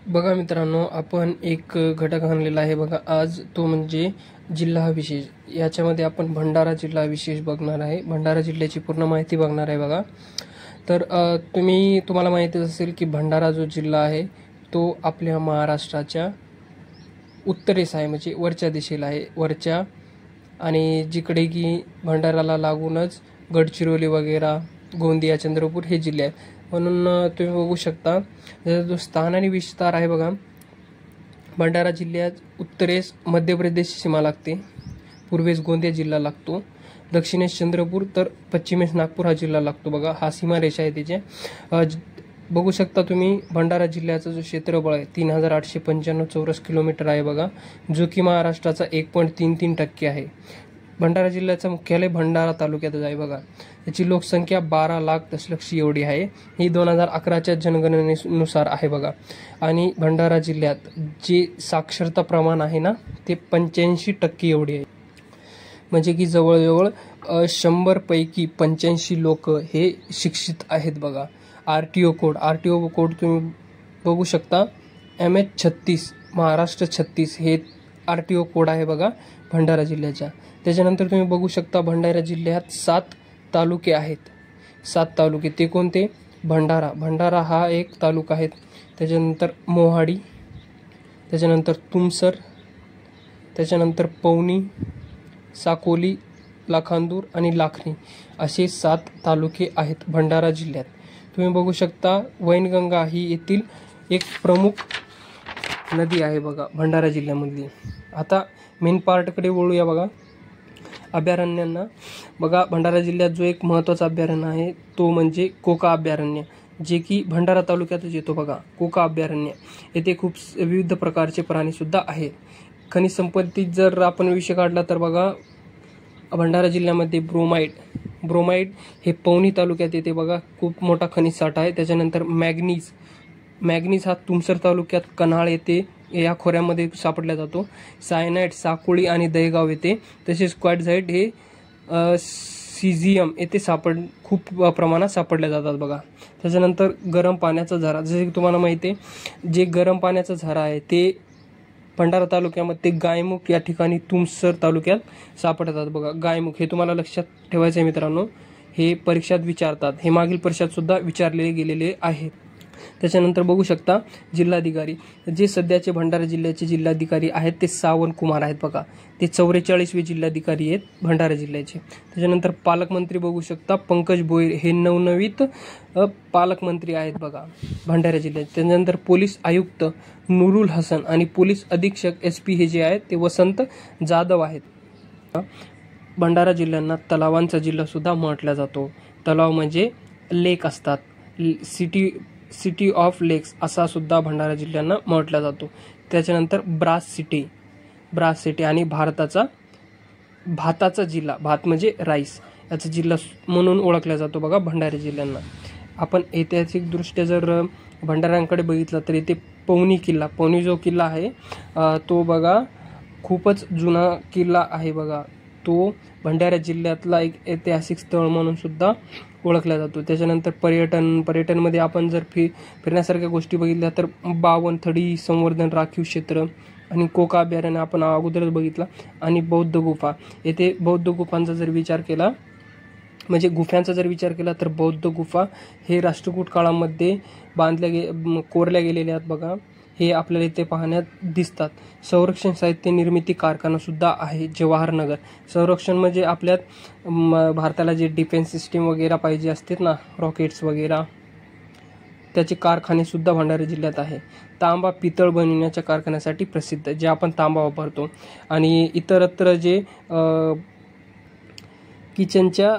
बघा मित्रांनो, आपण एक घटक आणलेला आहे बघा आज, तो म्हणजे जिल्हा विशेष. याच्यामध्ये आपण भंडारा जिल्हा विशेष बघणार आहे. भंडारा जिल्ह्याची पूर्ण माहिती बघणार आहे बघा. तर तुम्हाला माहितीच असेल की भंडारा जो जिल्हा आहे तो आपल्या महाराष्ट्राच्या उत्तरेस आहे, म्हणजे वरच्या दिशेला आहे, वरच्या. आणि जिकडे की भंडाराला लागूनच गडचिरोली वगैरे, गोंदिया, चंद्रपूर हे जिल्हे आहेत. म्हणून तुम्ही बघू शकता त्याचा जो स्थान आणि विस्तार आहे बघा. भंडारा जिल्ह्यात उत्तरेस मध्य प्रदेशची सीमा लागते, पूर्वेस गोंदिया जिल्हा लागतो, दक्षिणेस चंद्रपूर, तर पश्चिमेस नागपूर हा जिल्हा लागतो बघा. हा सीमारेषा आहे त्याचे. बघू शकता तुम्ही भंडारा जिल्ह्याचा जो क्षेत्रफळ आहे 3895 चौरस किलोमीटर आहे बघा, जो की महाराष्ट्राचा 1.33% आहे. भंडारा जिल्ह्याचं मुख्यालय भंडारा तालुक्यातच आहे बघा. याची लोकसंख्या 12 लाख दशलक्ष एवढी आहे. ही 2011च्या जनगणनेनुसार आहे बघा. आणि भंडारा जिल्ह्यात जे साक्षरता प्रमाण आहे ना ते 85% एवढी आहे. म्हणजे की जवळजवळ 100 पैकी 85 लोक हे शिक्षित आहेत बघा. आरटीओ कोड तुम्ही बघू शकता. MH36 महाराष्ट्र 36 हे आरटीओ कोड आहे बघा भंडारा जिल्ह्याच्या. त्याच्यानंतर तुम्ही बघू शकता भंडारा जिल्ह्यात 7 तालुके आहेत. 7 तालुके ते कोणते? भंडारा हा एक तालुका आहे. त्याच्यानंतर मोहाडी, त्याच्यानंतर तुमसर, त्याच्यानंतर पवनी, साकोली, लाखांदूर आणि लाखनी असे 7 तालुके आहेत भंडारा जिल्ह्यात. तुम्ही बघू शकता वैनगंगा ही येथील एक प्रमुख नदी आहे बघा भंडारा जिल्ह्यामधली. आता मेन पार्टकडे वळूया बघा, अभयारण्यांना. बघा भंडारा जिल्ह्यात जो एक महत्त्वाचा अभयारण्य आहे तो म्हणजे कोका अभयारण्य, जे की भंडारा तालुक्यातच येतो बघा. कोका अभयारण्य येथे खूप विविध प्रकारचे प्राणीसुद्धा आहेत. खनिज संपत्तीत जर आपण विषय काढला तर बघा भंडारा जिल्ह्यामध्ये ब्रोमाइड हे पवनी तालुक्यात येते बघा, खूप मोठा खनिज साठा आहे. त्याच्यानंतर मॅग्नीज हा तुमसर तालुक्यात कन्हाळ येथे या खोऱ्यामध्ये सापडला जातो. सायनाइड साकोळी आणि दहेगाव येथे, तसेच क्वार्टझाइट हे सीझियम येथे खूप प्रमाणात सापडल्या जातात बघा. त्याच्यानंतर गरम पाण्याचा झरा, जसे की तुम्हाला माहिती आहे जे गरम पाण्याचा झरा आहे ते भंडारा तालुक्यामध्ये गायमुख या ठिकाणी तुमसर तालुक्यात सापडतात बघा. गायमुख हे तुम्हाला लक्षात ठेवायचं आहे मित्रांनो, हे परीक्षात विचारतात. हे मागील परीक्षात सुद्धा विचारले गेलेले आहेत. त्याच्यानंतर बघू शकता जिल्हाधिकारी, जे सध्याचे भंडारा जिल्ह्याचे जिल्हाधिकारी आहेत ते सावन कुमार आहेत बघा. ते 44वे जिल्हाधिकारी आहेत भंडारा जिल्ह्याचे. त्याच्यानंतर पालकमंत्री बघू शकता पंकज भोईर हे नवनवीत पालकमंत्री आहेत बघा भंडारा जिल्ह्याचे. त्याच्यानंतर पोलीस आयुक्त नुरुल हसन आणि पोलीस अधीक्षक SP हे जे आहेत ते वसंत जाधव आहेत. भंडारा जिल्ह्यांना तलावांचा जिल्हा सुद्धा म्हटला जातो. तलाव म्हणजे लेक असतात, सिटी ऑफ लेक्स असा सुद्धा भंडारा जिल्ह्यांना म्हटला जातो. त्याच्यानंतर ब्रास सिटी आणि भाताचा जिल्हा, भात म्हणजे राईस, याचा जिल्हा म्हणून ओळखला जातो बघा भंडारा जिल्ह्यांना. आपण ऐतिहासिकदृष्ट्या जर भंडाऱ्यांकडे बघितलं तर इथे पवनी जो किल्ला आहे तो बघा खूपच जुना किल्ला आहे बघा. तो भंडारा जिल्ह्यातला एक ऐतिहासिक स्थळ म्हणून सुद्धा ओळखला जातो. त्याच्यानंतर पर्यटनमध्ये आपण जर फिरण्यासारख्या गोष्टी बघितल्या तर बावनथडी संवर्धन राखीव क्षेत्र आणि कोका अभयारण्य आपण अगोदरच बघितला. आणि बौद्ध गुफा, येथे बौद्ध गुफांचा जर विचार केला, म्हणजे गुफ्यांचा जर विचार केला तर बौद्ध गुफा हे राष्ट्रकूट काळामध्ये कोरल्या गेलेल्या आहेत बघा. हे आपल्याला इथे पाहण्यात दिसतात. संरक्षण साहित्य निर्मिती कारखाना सुद्धा आहे जवाहरनगर. संरक्षण म्हणजे आपल्यात भारताला जे डिफेन्स सिस्टीम वगैरे पाहिजे असतात ना, रॉकेट्स वगैरे, त्याचे कारखाने सुद्धा भंडारा जिल्ह्यात आहे. तांबा पितळ बनवण्याच्या कारखान्यासाठी प्रसिद्ध, जे आपण तांबा वापरतो. आणि इतरत्र जे किचनच्या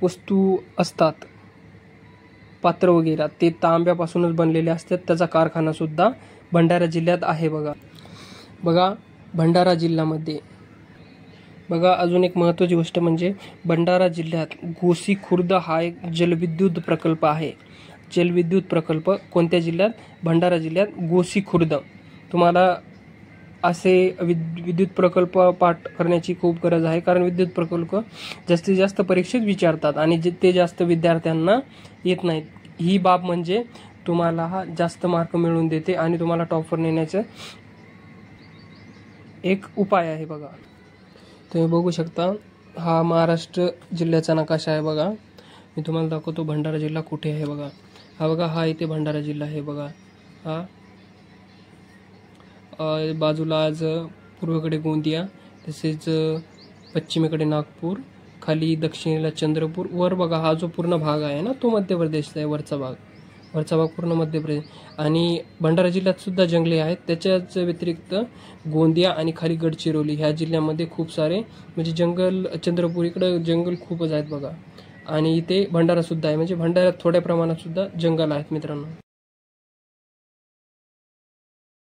वस्तू असतात, पात्र वगैरे, ते तांब्यापासूनच बनलेले असतात. त्याचा कारखाना सुद्धा भंडारा जिल्ह्यात आहे बघा. भंडारा जिल्ह्यामध्ये बघा अजून एक महत्त्वाची गोष्ट म्हणजे भंडारा जिल्ह्यात गोसी खुर्द हा एक जलविद्युत प्रकल्प आहे. जलविद्युत प्रकल्प कोणत्या जिल्ह्यात? भंडारा जिल्ह्यात गोसी खुर्द. तुम्हाला असे विद्युत प्रकल्प पाठ करण्याची खूप गरज आहे, कारण विद्युत प्रकल्प जास्तीत जास्त परीक्षेत विचारतात आणि ते जास्त विद्यार्थ्यांना येत नाहीत. ही बाब म्हणजे तुम्हाला हा जास्त मार्क मिळवून देते आणि तुम्हाला टॉपवर नेण्याचं एक उपाय आहे बघा. तुम्ही बघू शकता हा महाराष्ट्र जिल्ह्याचा नकाशा आहे बघा. मी तुम्हाला दाखवतो भंडारा जिल्हा कुठे आहे बघा. हा बघा, हा इथे भंडारा जिल्हा आहे बघा. हा बाजूला आज पूर्वेकडे गोंदिया, तसेच पश्चिमेकडे नागपूर, खाली दक्षिणेला चंद्रपूर, वर बघा हा जो पूर्ण भाग आहे ना तो मध्य प्रदेशचा आहे. वरचा भाग पूर्ण मध्य प्रदेश. आणि भंडारा जिल्ह्यात सुद्धा जंगले आहेत. त्याच्याच व्यतिरिक्त गोंदिया आणि खाली गडचिरोली ह्या जिल्ह्यामध्ये खूप सारे म्हणजे जंगल, चंद्रपूर इकडं जंगल खूपच आहेत बघा. आणि इथे भंडारा सुद्धा आहे, म्हणजे भंडाऱ्यात थोड्या प्रमाणात सुद्धा जंगल आहेत मित्रांनो.